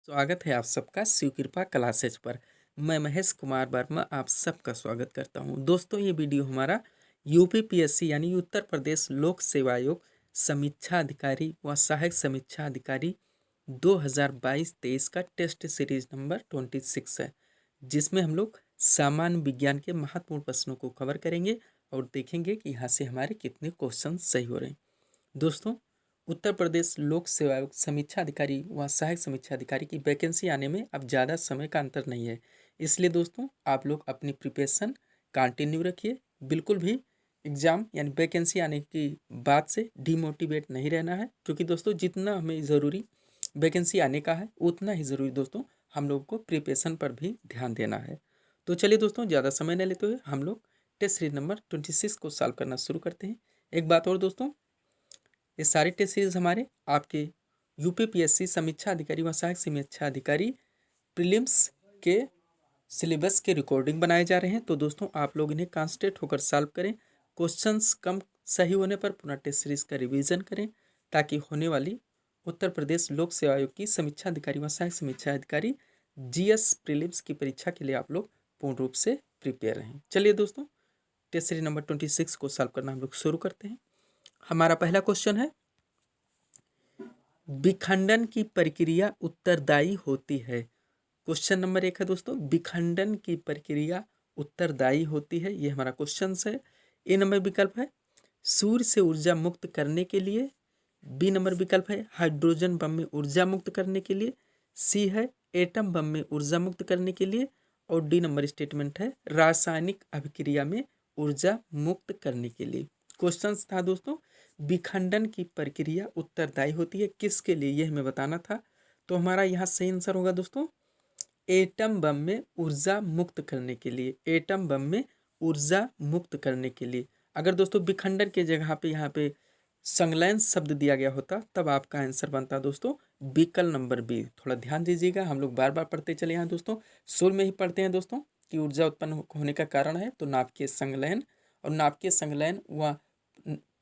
स्वागत है आप सबका शिव कृपा क्लासेज पर। मैं महेश कुमार वर्मा आप सबका स्वागत करता हूं। दोस्तों, ये वीडियो हमारा यूपीपीएससी यानी उत्तर प्रदेश लोक सेवा आयोग समीक्षा अधिकारी व सहायक समीक्षा अधिकारी 2022-23 का टेस्ट सीरीज नंबर 26 है, जिसमें हम लोग सामान्य विज्ञान के महत्वपूर्ण प्रश्नों को कवर करेंगे और देखेंगे कि यहाँ से हमारे कितने क्वेश्चन सही हो रहे हैं। दोस्तों, उत्तर प्रदेश लोक सेवा आयोग समीक्षा अधिकारी व सहायक समीक्षा अधिकारी की वैकेंसी आने में अब ज़्यादा समय का अंतर नहीं है। इसलिए दोस्तों, आप लोग अपनी प्रिपरेशन कंटिन्यू रखिए। बिल्कुल भी एग्ज़ाम यानी वैकेंसी आने की बात से डिमोटिवेट नहीं रहना है, क्योंकि दोस्तों जितना हमें ज़रूरी वैकेंसी आने का है उतना ही ज़रूरी दोस्तों हम लोग को प्रिपरेशन पर भी ध्यान देना है। तो चलिए दोस्तों, ज़्यादा समय न लेते हुए हम लोग टेस्ट सीरीज नंबर 26 को सॉल्व करना शुरू करते हैं। एक बात और दोस्तों, ये सारे टेस्ट सीरीज हमारे आपके यूपीपीएससी समीक्षा अधिकारी व सहायक समीक्षा अधिकारी प्रीलिम्स के सिलेबस के रिकॉर्डिंग बनाए जा रहे हैं। तो दोस्तों, आप लोग इन्हें कॉन्सेंट्रेट होकर सॉल्व करें। क्वेश्चंस कम सही होने पर पुनः टेस्ट सीरीज का रिवीजन करें, ताकि होने वाली उत्तर प्रदेश लोक सेवा आयोग की समीक्षा अधिकारी व सहायक समीक्षा अधिकारी जीएस प्रीलिम्स की परीक्षा के लिए आप लोग पूर्ण रूप से प्रिपेयर रहें। चलिए दोस्तों, टेस्ट सीरीज नंबर 26 को सॉल्व करना हम लोग शुरू करते हैं। हमारा पहला क्वेश्चन है, विखंडन की प्रक्रिया उत्तरदायी होती है। क्वेश्चन नंबर 1 है दोस्तों, विखंडन की प्रक्रिया उत्तरदायी होती है। ये हमारा क्वेश्चन है। ए नंबर विकल्प है सूर्य से ऊर्जा मुक्त करने के लिए। बी नंबर विकल्प है हाइड्रोजन बम में ऊर्जा मुक्त करने के लिए। सी है एटम बम में ऊर्जा मुक्त करने के लिए। और डी नंबर स्टेटमेंट है रासायनिक अभिक्रिया में ऊर्जा मुक्त करने के लिए। क्वेश्चन था दोस्तों, विखंडन की प्रक्रिया उत्तरदायी होती है किसके लिए, यह हमें बताना था। तो हमारा यहाँ सही आंसर होगा दोस्तों एटम बम में ऊर्जा मुक्त करने के लिए। एटम बम में ऊर्जा मुक्त करने के लिए। अगर दोस्तों विखंडन के जगह पे यहाँ पे संलयन शब्द दिया गया होता, तब आपका आंसर बनता दोस्तों विकल्प नंबर बी। थोड़ा ध्यान दीजिएगा, हम लोग बार बार पढ़ते चले यहाँ दोस्तों, शुरू में ही पढ़ते हैं दोस्तों कि ऊर्जा उत्पन्न होने का कारण है तो नाभिकीय संलयन, और नाभिकीय संलयन व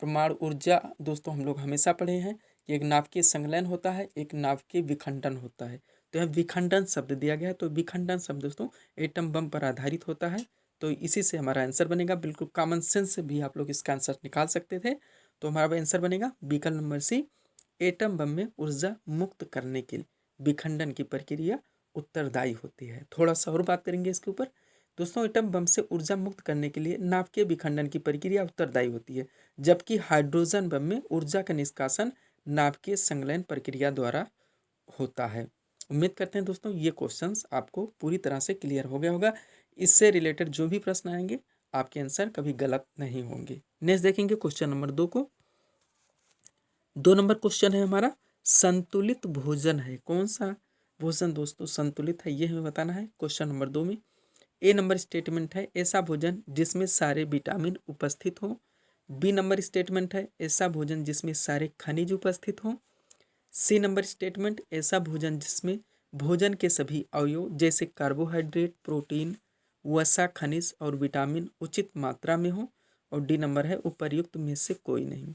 परमाणु ऊर्जा दोस्तों हम लोग हमेशा पढ़े हैं कि एक नाभिकीय संलयन होता है, एक नाभिकीय विखंडन होता है। तो यहाँ विखंडन शब्द दिया गया है, तो विखंडन शब्द दोस्तों एटम बम पर आधारित होता है। तो इसी से हमारा आंसर बनेगा। बिल्कुल कॉमन सेंस से भी आप लोग इसका आंसर निकाल सकते थे। तो हमारा आंसर बनेगा विकल्प नंबर सी, एटम बम में ऊर्जा मुक्त करने के लिए विखंडन की प्रक्रिया उत्तरदायी होती है। थोड़ा सा और बात करेंगे इसके ऊपर दोस्तों। एटम बम से ऊर्जा मुक्त करने के लिए नाभिकीय विखंडन की प्रक्रिया उत्तरदायी होती है, जबकि हाइड्रोजन बम में ऊर्जा का निष्कासन नाभिकीय संलयन प्रक्रिया द्वारा होता है। उम्मीद करते हैं दोस्तों ये क्वेश्चंस आपको पूरी तरह से क्लियर हो गया होगा। इससे रिलेटेड जो भी प्रश्न आएंगे आपके आंसर कभी गलत नहीं होंगे। नेक्स्ट देखेंगे क्वेश्चन नंबर 2 को। 2 नंबर क्वेश्चन है हमारा, संतुलित भोजन है। कौन सा भोजन दोस्तों संतुलित है, ये हमें बताना है क्वेश्चन नंबर 2 में। ए नंबर स्टेटमेंट है ऐसा भोजन जिसमें सारे विटामिन उपस्थित हों। बी नंबर स्टेटमेंट है ऐसा भोजन जिसमें सारे खनिज उपस्थित हों। सी नंबर स्टेटमेंट ऐसा भोजन जिसमें भोजन के सभी अवयव जैसे कार्बोहाइड्रेट, प्रोटीन, वसा, खनिज और विटामिन उचित मात्रा में हो। और डी नंबर है उपर्युक्त में से कोई नहीं।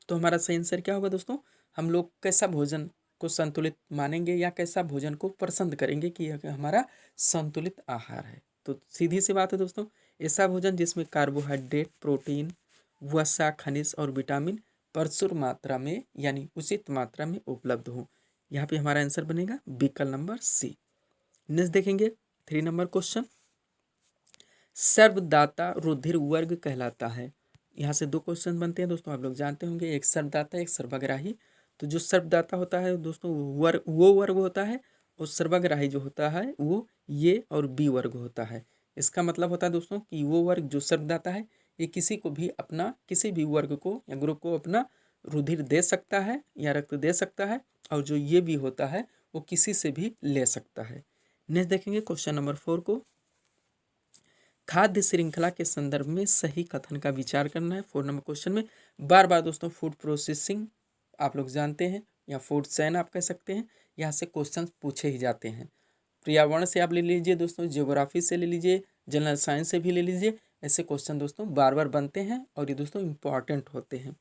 तो हमारा सही आंसर क्या होगा दोस्तों, हम लोग कैसा भोजन को संतुलित मानेंगे या कैसा भोजन को पसंद करेंगे कि यह हमारा संतुलित आहार है। तो सीधी सी बात है दोस्तों, ऐसा भोजन जिसमें कार्बोहाइड्रेट, प्रोटीन, वसा, खनिज और विटामिन प्रचुर मात्रा में यानी उचित मात्रा में उपलब्ध हो। यहाँ पे हमारा आंसर बनेगा विकल्प नंबर सी। नेक्स्ट देखेंगे 3 नंबर क्वेश्चन, सर्वदाता रुधिर वर्ग कहलाता है। यहाँ से 2 क्वेश्चन बनते हैं दोस्तों, आप लोग जानते होंगे, एक सर्वदाता एक सर्वग्राही। तो जो सर्वदाता होता है दोस्तों वो वर्ग होता है, और सर्वग्राही जो होता है वो ये और बी वर्ग होता है। इसका मतलब होता है दोस्तों कि वो वर्ग जो सर्वदाता है ये किसी को भी अपना किसी भी वर्ग को या ग्रुप को अपना रुधिर दे सकता है या रक्त दे सकता है, और जो ये भी होता है वो किसी से भी ले सकता है। नेक्स्ट देखेंगे क्वेश्चन नंबर 4 को, खाद्य श्रृंखला के संदर्भ में सही कथन का विचार करना है। 4 नंबर क्वेश्चन में बार बार दोस्तों फूड प्रोसेसिंग आप लोग जानते हैं या फूड चैन आप कह सकते हैं, यहाँ से क्वेश्चन पूछे ही जाते हैं। पर्यावरण से आप ले लीजिए दोस्तों, जियोग्राफी से ले लीजिए, जनरल साइंस से भी ले लीजिए, ऐसे क्वेश्चन दोस्तों बार बार बनते हैं और ये दोस्तों इंपॉर्टेंट होते हैं।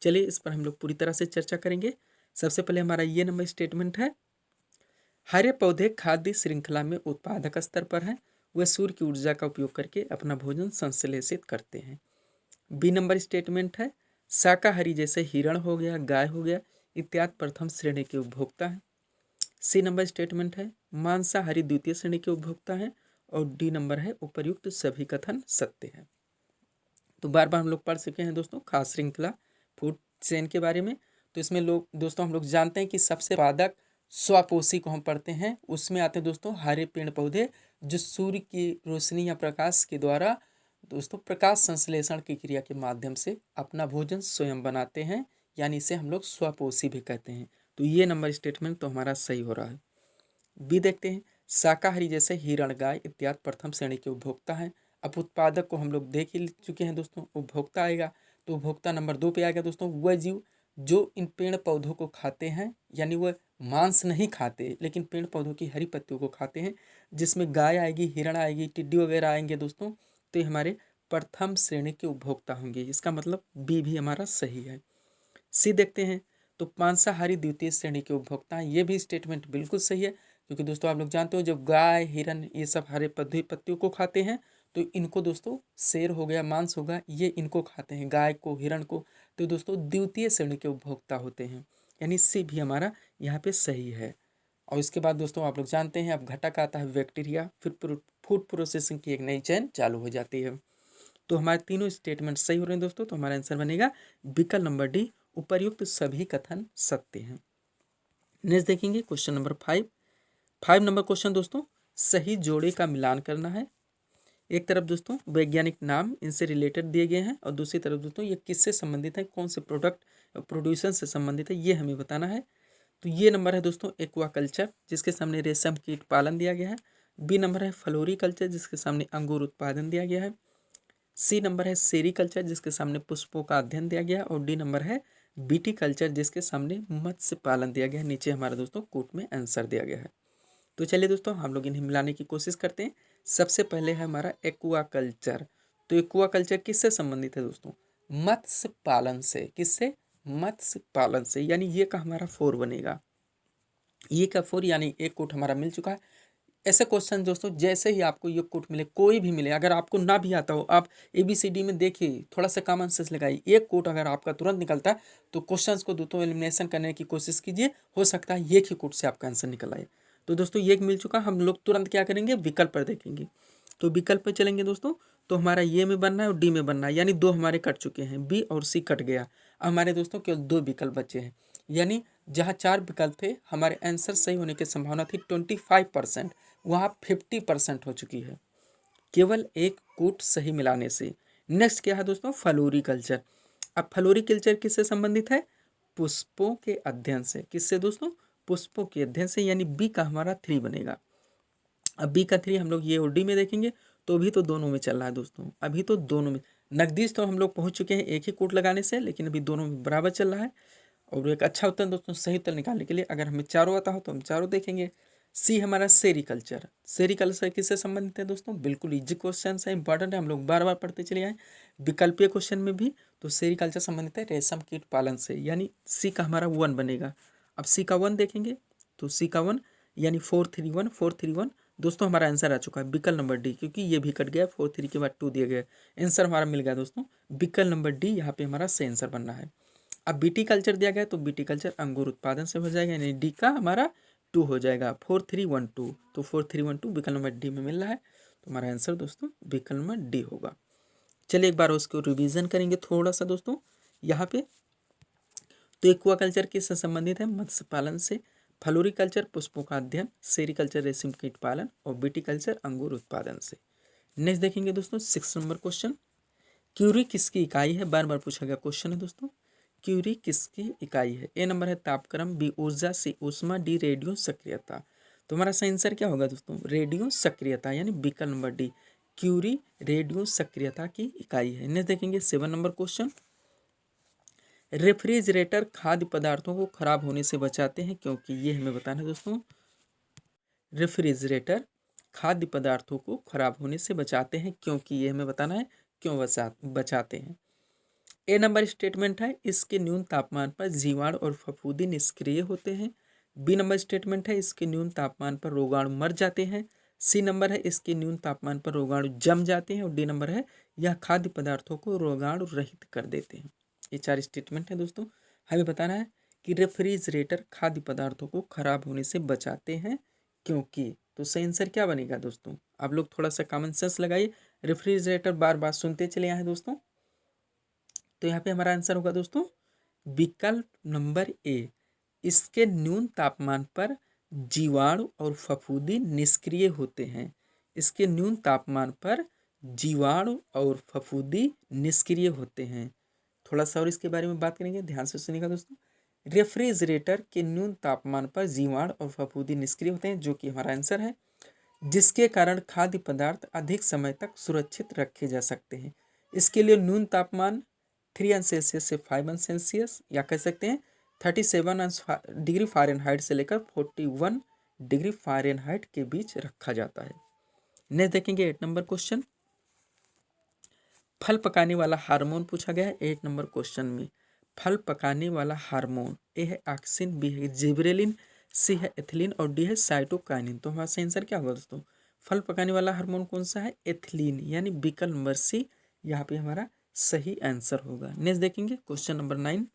चलिए इस पर हम लोग पूरी तरह से चर्चा करेंगे। सबसे पहले हमारा ये नंबर स्टेटमेंट है, हरे पौधे खाद्य श्रृंखला में उत्पादक स्तर पर हैं, वे सूर्य की ऊर्जा का उपयोग करके अपना भोजन संश्लेषित करते हैं। बी नंबर स्टेटमेंट है, शाकाहारी जैसे हिरण हो गया, गाय हो गया इत्यादि प्रथम श्रेणी के उपभोक्ता हैं। सी नंबर स्टेटमेंट है, मांसाहारी द्वितीय श्रेणी के उपभोक्ता हैं। और डी नंबर है, उपर्युक्त सभी कथन सत्य हैं। तो बार बार हम लोग पढ़ चुके हैं दोस्तों खाद्य श्रृंखला फूड चेन के बारे में। तो इसमें लोग दोस्तों हम लोग जानते हैं कि सबसे उत्पादक स्वपोषी को हम पढ़ते हैं, उसमें आते हैं दोस्तों हरे पेड़ पौधे जो सूर्य की रोशनी या प्रकाश के द्वारा दोस्तों प्रकाश संश्लेषण की क्रिया के माध्यम से अपना भोजन स्वयं बनाते हैं, यानी इसे हम लोग स्वपोषी भी कहते हैं। तो ये नंबर स्टेटमेंट तो हमारा सही हो रहा है। बी देखते हैं, शाकाहारी जैसे हिरण, गाय इत्यादि प्रथम श्रेणी के उपभोक्ता हैं। अब उत्पादक को हम लोग देख ही चुके हैं दोस्तों, उपभोक्ता आएगा तो उपभोक्ता नंबर 2 पे आएगा दोस्तों, वह जीव जो इन पेड़ पौधों को खाते हैं, यानी वह मांस नहीं खाते लेकिन पेड़ पौधों की हरी पत्तियों को खाते हैं, जिसमें गाय आएगी, हिरण आएगी, टिड्डी वगैरह आएंगे दोस्तों। तो ये हमारे प्रथम श्रेणी के उपभोक्ता होंगे, इसका मतलब बी भी हमारा सही है। सी देखते हैं, तो मांसाहारी द्वितीय श्रेणी के उपभोक्ता हैं, ये भी स्टेटमेंट बिल्कुल सही है, क्योंकि दोस्तों आप लोग जानते हो जब गाय, हिरण ये सब हरे पत्तियों को खाते हैं तो इनको दोस्तों शेर हो गया, मांस होगा, ये इनको खाते हैं, गाय को, हिरण को। तो दोस्तों द्वितीय श्रेणी के उपभोक्ता होते हैं, यानी सी भी हमारा यहाँ पे सही है। और इसके बाद दोस्तों आप लोग जानते हैं अब घटक आता है बैक्टीरिया, फिर फूड प्रोसेसिंग की एक नई चेन चालू हो जाती है। तो हमारे तीनों स्टेटमेंट सही हो रहे हैं दोस्तों, तो हमारा आंसर बनेगा विकल्प नंबर डी, उपर्युक्त सभी कथन सत्य हैं। नेक्स्ट देखेंगे क्वेश्चन नंबर 5 नंबर क्वेश्चन दोस्तों, सही जोड़े का मिलान करना है। एक तरफ दोस्तों वैज्ञानिक नाम इनसे रिलेटेड दिए गए हैं और दूसरी तरफ दोस्तों ये किससे संबंधित है, कौन से प्रोडक्ट प्रोड्यूसन से संबंधित है, ये हमें बताना है। तो ये नंबर है दोस्तों एक्वाकल्चर, जिसके सामने रेशम कीट पालन दिया गया है। बी नंबर है फ्लोरिकल्चर, जिसके सामने अंगूर उत्पादन दिया गया है। सी नंबर है सेरीकल्चर, जिसके सामने पुष्पों का अध्ययन दिया गया। और डी नंबर है बीटीकल्चर, जिसके सामने मत्स्य पालन दिया गया है। नीचे हमारा दोस्तों कोट में आंसर दिया गया है। तो चलिए दोस्तों हम लोग इन्हें मिलाने की कोशिश करते हैं। सबसे पहले है हमारा एक्वाकल्चर। तो एक्वाकल्चर किससे संबंधित है दोस्तों, मत्स्य पालन से। किससे, मत्स्य पालन से, यानी ये का हमारा 4 बनेगा। ये का 4 यानी एक कोट हमारा मिल चुका है। ऐसे क्वेश्चन दोस्तों जैसे ही आपको ये कोट मिले, कोई भी मिले, अगर आपको ना भी आता हो, आप ABCD में देखिए, थोड़ा सा कॉमन सेंस लगाइए, एक कोट अगर आपका तुरंत निकलता है तो क्वेश्चंस को दोस्तों एलिमिनेशन करने की कोशिश कीजिए, हो सकता है एक ही कोट से आपका आंसर निकल आए। तो दोस्तों ये मिल चुका, हम लोग तुरंत क्या करेंगे, विकल्प पर देखेंगे। तो विकल्प पर चलेंगे दोस्तों, तो हमारा ये में बनना है और डी में बनना है, यानी 2 हमारे कट चुके हैं, बी और सी कट गया। अब हमारे दोस्तों केवल 2 विकल्प बचे हैं, यानी जहाँ 4 विकल्प थे हमारे आंसर सही होने की संभावना थी 25%, वहाँ 50% हो चुकी है, केवल एक कूट सही मिलाने से। नेक्स्ट क्या है दोस्तों, फ्लोरिकल्चर। अब फ्लोरिकल्चर किससे संबंधित है, पुष्पों के अध्ययन से। किससे दोस्तों, पुष्पों के अध्ययन से, यानी बी का हमारा 3 बनेगा। अब बी का 3 हम लोग ये और डी में देखेंगे, तो अभी तो दोनों में चल रहा है दोस्तों, अभी तो दोनों में नकदीश तो हम लोग पहुंच चुके हैं एक ही कूट लगाने से, लेकिन अभी दोनों में बराबर चल रहा है। और एक अच्छा उत्तर दोस्तों, सही उत्तर निकालने के लिए अगर हमें चारों आता हो तो हम चारों देखेंगे। सी हमारा सेरीकल्चर। सेरीकल्चर किससे संबंधित है दोस्तों, बिल्कुल इजी क्वेश्चन है, इंपॉर्टेंट है, हम लोग बार बार पढ़ते चले आए विकल्पीय क्वेश्चन में भी। तो सेरीकल्चर संबंधित है रेशम कीट पालन से, यानी सी का हमारा 1 बनेगा। अब सी का 1 देखेंगे, तो सी का 1 यानी 431 दोस्तों हमारा आंसर आ चुका है विकल्प नंबर डी, क्योंकि ये भी कट गया, 4 3 के बाद 2 दिया गया, आंसर हमारा मिल गया दोस्तों, विकल्प नंबर डी यहाँ पे हमारा सही आंसर बनना है। अब बीटीकल्चर दिया गया, तो बीटीकल्चर अंगूर उत्पादन से हो जाएगा, यानी डी का हमारा 2 हो जाएगा, 4312। तो 4312 विकल्प नंबर डी में मिल रहा है, तो हमारा आंसर दोस्तों विकल्प नंबर डी होगा। चलिए एक बार उसको रिवीजन करेंगे थोड़ा सा दोस्तों यहाँ पे। तो एक्वाकल्चर किससे संबंधित है, मत्स्य पालन से। फ्लोरिकल्चर पुष्पों का अध्ययन, सेरीकल्चर रेशम कीट पालन, और बीटीकल्चर अंगूर उत्पादन से। नेक्स्ट देखेंगे दोस्तों 6 नंबर क्वेश्चन, क्यूरी किसकी इकाई है, बार बार पूछा गया क्वेश्चन है दोस्तों, क्यूरी किसकी इकाई है। ए नंबर है तापक्रम, बी ऊर्जा, सी ऊष्मा, डी रेडियो सक्रियता। तो हमारा सही आंसर क्या होगा दोस्तों, रेडियो सक्रियता, यानी विकल्प नंबर डी, क्यूरी रेडियो सक्रियता की इकाई है। नेक्स्ट देखेंगे 7 नंबर क्वेश्चन, रेफ्रिजरेटर खाद्य पदार्थों को खराब होने से बचाते हैं क्योंकि, ये हमें बताना है दोस्तों, रेफ्रिजरेटर खाद्य पदार्थों को खराब होने से बचाते हैं क्योंकि, ये हमें बताना है क्यों बचाते हैं। ए नंबर स्टेटमेंट है, इसके न्यून तापमान पर जीवाणु और फफूंदी निष्क्रिय होते हैं। बी नंबर स्टेटमेंट है इसके न्यून तापमान पर रोगाणु मर जाते हैं। सी नंबर है इसके न्यून तापमान पर रोगाणु जम जाते हैं। और डी नंबर है यह खाद्य पदार्थों को रोगाणु रहित कर देते हैं। ये 4 स्टेटमेंट है दोस्तों। हमें बताना है कि रेफ्रिजरेटर खाद्य पदार्थों को खराब होने से बचाते हैं क्योंकि। तो सही आंसर क्या बनेगा दोस्तों? आप लोग थोड़ा सा कॉमन सेंस लगाइए। रेफ्रिजरेटर बार बार सुनते चले आए दोस्तों। तो यहाँ पे हमारा आंसर होगा दोस्तों विकल्प नंबर ए, इसके न्यून तापमान पर जीवाणु और फफूंदी निष्क्रिय होते हैं। इसके न्यून तापमान पर जीवाणु और फफूंदी निष्क्रिय होते हैं। थोड़ा सा और इसके बारे में बात करेंगे, ध्यान से सुनिएगा दोस्तों। रेफ्रिजरेटर के न्यून तापमान पर जीवाणु और फफूंदी निष्क्रिय होते हैं, जो कि हमारा आंसर है, जिसके कारण खाद्य पदार्थ अधिक समय तक सुरक्षित रखे जा सकते हैं। इसके लिए न्यून तापमान 3 से 5 या कह सकते हैं 37 डिग्री फ़ारेनहाइट से लेकर 41 डिग्री फ़ारेनहाइट के बीच रखा जाता है। नेक्स्ट देखेंगे 8 नंबर क्वेश्चन। फल पकाने वाला हार्मोन पूछा गया है 8 नंबर क्वेश्चन में। फल पकाने वाला हार्मोन, ए है ऑक्सिन, बी है जिबरेलिन, सी है एथिलीन और डी है साइटोकाइनिन। तो हमारा सही आंसर क्या होगा दोस्तों? फल पकाने वाला हार्मोन कौन सा है? एथिलीन, यानी विकल्प नंबर सी यहाँ पे हमारा सही आंसर होगा। नेक्स्ट देखेंगे क्वेश्चन नंबर 9।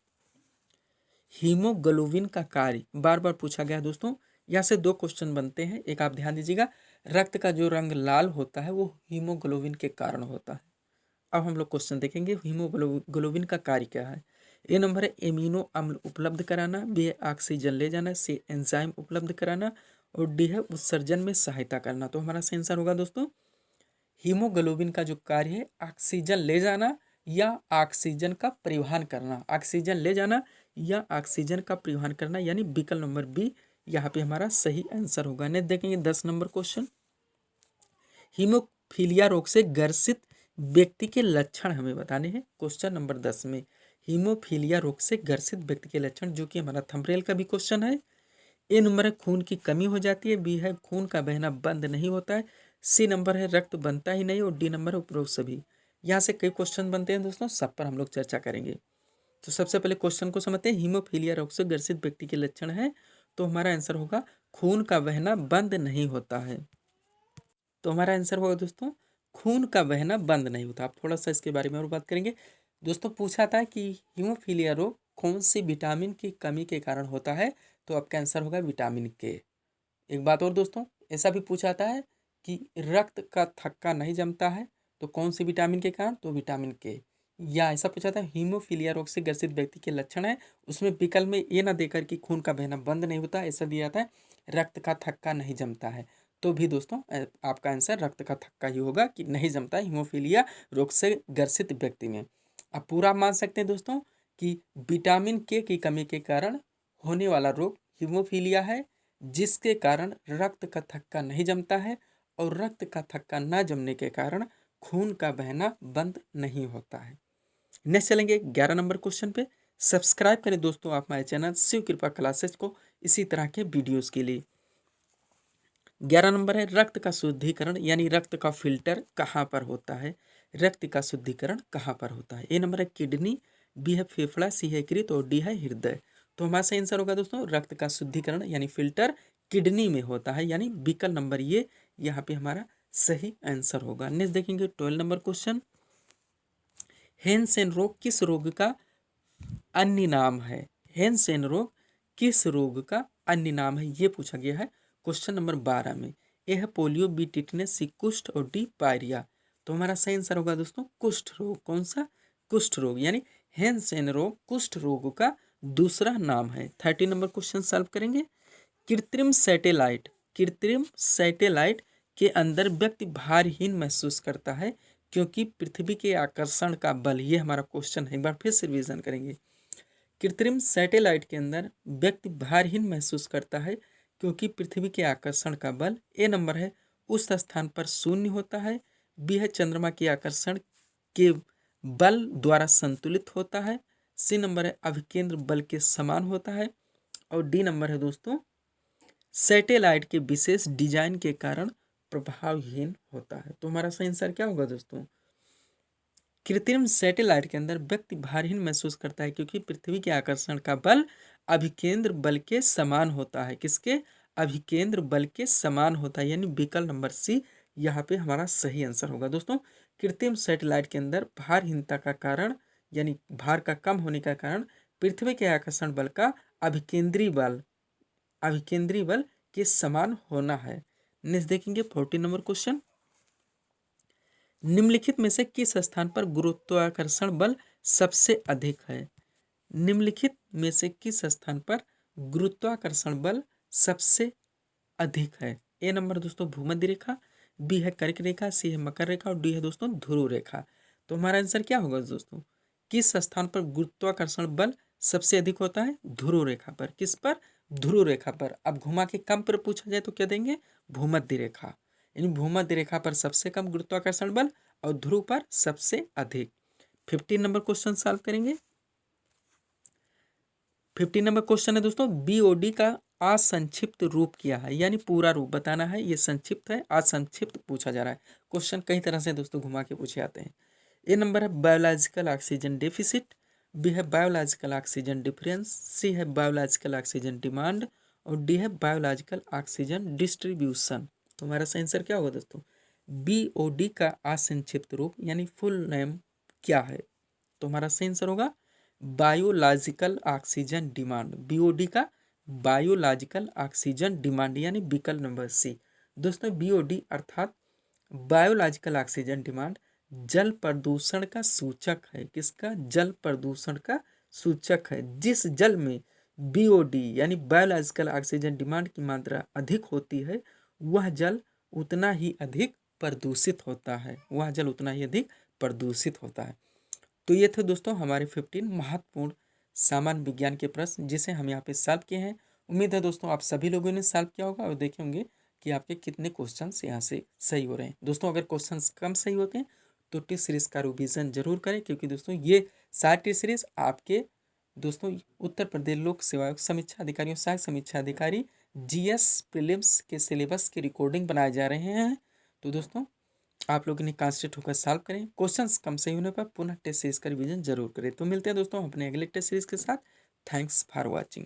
हीमोग्लोबिन का कार्य बार बार पूछा गया दोस्तों। यहाँ से 2 क्वेश्चन बनते हैं। एक आप ध्यान दीजिएगा, रक्त का जो रंग लाल होता है वो हीमोग्लोबिन के कारण होता है। अब हम लोग क्वेश्चन देखेंगे हीमोग्लोबिन का कार्य क्या है। ए नंबर है एमिनो अम्ल उपलब्ध कराना, बी है ऑक्सीजन ले जाना, सी एंजाइम उपलब्ध कराना और डी है उत्सर्जन में सहायता करना। तो हमारा सही आंसर होगा दोस्तों हीमोग्लोबिन का जो कार्य है ऑक्सीजन ले जाना या ऑक्सीजन का परिवहन करना। ऑक्सीजन ले जाना या ऑक्सीजन का परिवहन करना, यानी विकल्प नंबर बी यहाँ पे हमारा सही आंसर होगा। नेक्स्ट देखेंगे 10 नंबर क्वेश्चन। हीमोफीलिया रोग से ग्रसित व्यक्ति के लक्षण हमें बताने हैं क्वेश्चन नंबर 10 में। हीमोफीलिया रोग से ग्रसित व्यक्ति के लक्षण, जो कि हमारा थंबनेल का भी क्वेश्चन है। ए नंबर है खून की कमी हो जाती है, बी है खून का बहना बंद नहीं होता है, सी नंबर है रक्त बनता ही नहीं और डी नंबर है उपरोक्त सभी। यहाँ से कई क्वेश्चन बनते हैं दोस्तों, सब पर हम लोग चर्चा करेंगे। तो सबसे पहले क्वेश्चन को समझते हैं। हीमोफीलिया रोग से ग्रसित व्यक्ति के लक्षण है, तो हमारा आंसर होगा खून का बहना बंद नहीं होता है। तो हमारा आंसर होगा दोस्तों खून का बहना बंद नहीं होता। आप थोड़ा सा इसके बारे में और बात करेंगे दोस्तों। पूछा था कि हीमोफीलिया रोग कौन सी विटामिन की कमी के कारण होता है, तो आपका आंसर होगा विटामिन के। एक बात और दोस्तों, ऐसा भी पूछा जाता है कि रक्त का थक्का नहीं जमता है, तो कौन सी विटामिन के कारण, तो विटामिन के। या ऐसा पूछा था हीमोफीलिया रोग से ग्रसित व्यक्ति के लक्षण है, उसमें विकल्प में ये ना देकर कि खून का बहना बंद नहीं होता, ऐसा दिया था रक्त का थक्का नहीं जमता है, तो भी दोस्तों आपका आंसर रक्त का थक्का ही होगा कि नहीं जमता है हीमोफीलिया रोग से ग्रसित व्यक्ति में। आप पूरा मान सकते हैं दोस्तों कि विटामिन के की कमी के कारण होने वाला रोग हीमोफीलिया है, जिसके कारण रक्त का थक्का नहीं जमता है और रक्त का थक्का न जमने के कारण खून का बहना बंद नहीं होता है। नेक्स्ट चलेंगे 11 नंबर क्वेश्चन पे। सब्सक्राइब करें दोस्तों आप हमारे चैनल शिव कृपा क्लासेस को इसी तरह के वीडियोस के लिए। 11 नंबर है रक्त का शुद्धिकरण यानी रक्त का फिल्टर कहाँ पर होता है? रक्त का शुद्धिकरण कहाँ पर होता है? ए नंबर है किडनी, बी है फेफड़ा, सी है यकृत और डी है हृदय। तो हमारा सही आंसर होगा दोस्तों रक्त का शुद्धिकरण यानी फिल्टर किडनी में होता है, यानी विकल्प नंबर ये यहाँ पे हमारा सही आंसर होगा। नेक्स्ट देखेंगे 12 नंबर क्वेश्चन। हैंसेन रोग किस रोग का अन्य नाम है? हैंसेन रोग किस रोग का अन्य नाम है, ये पूछा गया है क्वेश्चन नंबर 12 में। ए है पोलियो, बी टिटनेस, सी कुष्ठ और डी पायरिया। तो हमारा सही आंसर होगा दोस्तों कुष्ठ रोग। कौन सा? कुष्ठ रोग, यानी हैंसेन रोग कुष्ठ रोग का दूसरा नाम है। 13 नंबर क्वेश्चन सॉल्व करेंगे। कृत्रिम सैटेलाइट के अंदर व्यक्ति भारहीन महसूस करता है क्योंकि पृथ्वी के आकर्षण का बल, ये हमारा क्वेश्चन है, एक बार फिर से रिवीजन करेंगे। कृत्रिम सैटेलाइट के अंदर व्यक्ति भारहीन महसूस करता है क्योंकि पृथ्वी के आकर्षण का बल, ए नंबर है उस स्थान पर शून्य होता है, बी है चंद्रमा के आकर्षण के बल द्वारा संतुलित होता है, सी नंबर है अभिकेंद्र बल के समान होता है और डी नंबर है दोस्तों सैटेलाइट के विशेष डिजाइन के कारण प्रभावहीन होता है। तो हमारा सही आंसर क्या होगा दोस्तों? कृत्रिम सैटेलाइट के अंदर व्यक्ति भारहीन महसूस करता है क्योंकि पृथ्वी के आकर्षण का बल अभिकेंद्र बल के समान होता है। किसके? अभिकेंद्र बल के समान होता है, यानी विकल्प नंबर सी यहाँ पे हमारा सही आंसर होगा। दोस्तों, कृत्रिम सैटेलाइट के अंदर भारहीनता का कारण यानी भार का कम होने का कारण पृथ्वी के आकर्षण बल का अभिकेंद्री बल के समान होना है। नेक्स्ट देखेंगे 14 नंबर क्वेश्चन। निम्नलिखित में से किस स्थान पर गुरुत्वाकर्षण बल सबसे अधिक है? निम्नलिखित में से किस स्थान पर गुरुत्वाकर्षण बल सबसे अधिक है? ए नंबर दोस्तों भूमध्य रेखा, बी है कर्क रेखा, सी है मकर रेखा और डी है दोस्तों ध्रुव रेखा। तो हमारा आंसर क्या होगा दोस्तों? किस स्थान पर गुरुत्वाकर्षण बल सबसे अधिक होता है? ध्रुव रेखा पर। किस पर? ध्रुव रेखा पर। अब घुमा के कम पर पूछा जाए तो क्या देंगे? भूमध्य रेखा। यानी भूमध्य रेखा पर सबसे कम गुरुत्वाकर्षण बल और ध्रुव पर सबसे अधिक। 15 नंबर क्वेश्चन सॉल्व करेंगे। 15 नंबर क्वेश्चन है दोस्तों, बीओडी का असंक्षिप्त रूप क्या है? यानी पूरा रूप बताना है, ये संक्षिप्त है, असंक्षिप्त पूछा जा रहा है। क्वेश्चन कई तरह से दोस्तों घुमा के पूछे जाते हैं। ए नंबर है बायोलॉजिकल ऑक्सीजन डेफिसिट, बी है बायोलॉजिकल ऑक्सीजन डिफरेंस, सी है बायोलॉजिकल ऑक्सीजन डिमांड और डी है बायोलॉजिकल ऑक्सीजन डिस्ट्रीब्यूशन। तो हमारा सही आंसर क्या होगा दोस्तों? बीओडी का असंक्षिप्त रूप यानी फुल नेम क्या है? तो हमारा सही आंसर होगा बायोलॉजिकल ऑक्सीजन डिमांड। बीओडी का बायोलॉजिकल ऑक्सीजन डिमांड यानी विकल्प नंबर सी। दोस्तों, बीओडी अर्थात बायोलॉजिकल ऑक्सीजन डिमांड जल प्रदूषण का सूचक है। किसका? जल प्रदूषण का सूचक है। जिस जल में बीओडी यानी बायोलॉजिकल ऑक्सीजन डिमांड की मात्रा अधिक होती है वह जल उतना ही अधिक प्रदूषित होता है। वह जल उतना ही अधिक प्रदूषित होता है। तो ये थे दोस्तों हमारे 15 महत्वपूर्ण सामान्य विज्ञान के प्रश्न जिसे हम यहाँ पे सॉल्व किए हैं। उम्मीद है दोस्तों आप सभी लोगों ने सॉल्व किया होगा और देखे होंगे कि आपके कितने क्वेश्चंस यहाँ से सही हो रहे हैं। दोस्तों, अगर क्वेश्चंस कम सही होते हैं तो टेस्ट सीरीज का रिवीजन जरूर करें, क्योंकि दोस्तों ये सारी टेस्ट सीरीज आपके दोस्तों उत्तर प्रदेश लोक सेवा आयोग समीक्षा अधिकारियों सहायक समीक्षा अधिकारी जीएस प्रीलिम्स के सिलेबस की रिकॉर्डिंग बनाए जा रहे हैं। तो दोस्तों आप लोगों ने कॉन्सेंट्रेट होकर सॉल्व करें। क्वेश्चंस कम सही होने पर पुनः टेस्ट सीरीज का रिवीजन जरूर करें। तो मिलते हैं दोस्तों अपने अगले टेस्ट सीरीज के साथ। Thanks for watching.